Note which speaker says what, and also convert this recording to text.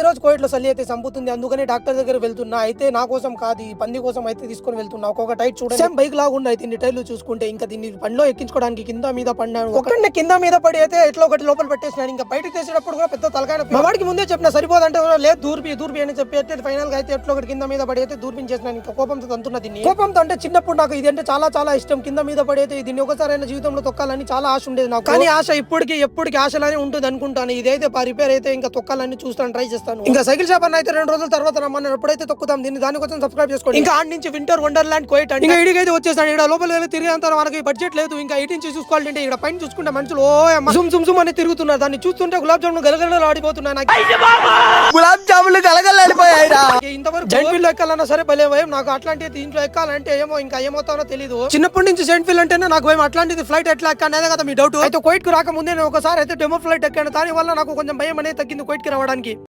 Speaker 1: రోజు కోవిడ్ లో చలి అయితే చంపుతుంది, అందుకని డాక్టర్ దగ్గర వెళ్తున్నా. అయితే నా కోసం కాదు, ఈ పంది కోసం అయితే తీసుకొని వెళ్తున్నా. ఒక్కొక్క టైర్ చూడండి, సేమ్ బైక్ లాగా ఉన్నాయి దీన్ని టైర్లు చూసుకుంటే. ఇంకా దీన్ని బండిలో ఎక్కించుకోవడానికి కింద మీద పడినాను. ఒకటి కింద మీద పడి అయితే ఎట్లా ఒకటి లోపల పెట్టేసినాను. ఇంకా బయటకు తీసేటప్పుడు కూడా పెద్ద తలకాయ. మా వాడికి ముందే చెప్పిన సరిపోదంటే లేదు దూర్పి అని చెప్పి అయితే ఫైనల్ గా అయితే ఎట్లా ఒకటి కింద మీద పడి అయితే దూర్పించేసినాను. ఇంకా కోపంతో తంతున్నా దీన్ని. కోపంతో అంటే చిన్నప్పుడు నాకు ఇది అంటే చాలా ఇష్టం. కింద మీద పడి అయితే దీన్ని ఒకసారైనా జీవితంలో తొక్కాలని చాలా ఆశ ఉండేది నాకు. కానీ ఆశ ఎప్పటికీ ఆశలానే ఉంటుంది అనుకుంటాను. ఇదైతే రిపేర్ అయితే ఇంకా తొక్కాలని చూస్తాను, ట్రై చేస్తాను. ఇంకా సైకిల్ షాప్ అన్న అయితే 2 రోజుల తర్వాత రమ్మని ఎప్పుడైతే తొక్కుతాం దీన్ని. దానికోసం సబ్స్క్రైబ్ చేసుకోండి. ఇంకా ఆడి నుంచి వింటర్ వండర్లాండ్ కోయిట్ అంటే ఇడికైతే వచ్చేసాడు. ఇక్కడ లోపల వెళ్ళి తిరిగేంత మనకి బడ్జెట్ లేదు. ఇంకా ఇటు నుంచి చూసుకోవాలంటే ఇక్కడ పైన చూసుకుంటే మనుషులు జుమ్ అని తిరుగుతున్నారు. దాన్ని చూస్తుంటే గులాబ్ జామున్ గలగలలు ఆడిపోతున్నాయి. గులాబ్ జాములు గలగలడిపోయాయి. ఇంతవరకు జైంట్ వీల్ ఎక్కాలన్నా సరే భలే భయం నాకు. అట్లాంటిది దీంట్లో ఎక్కాలంటే ఇంకా ఏమవుతానో తెలియదు. చిన్నప్పటి నుంచి జైంట్ వీల్ అంటేనే నాకు భయం. అట్లాంటిది ఫ్లైట్ ఎట్లా ఎక్కానే కదా మీ డౌట్. అయితే కోయిట్ కు రాకముందే నేను ఒకసారి అయితే డెమో ఫ్లైట్ ఎక్కాను. దాని వల్ల నాకు కొంచెం భయం అనేది తగ్గింది కోయిట్ కి రావడానికి.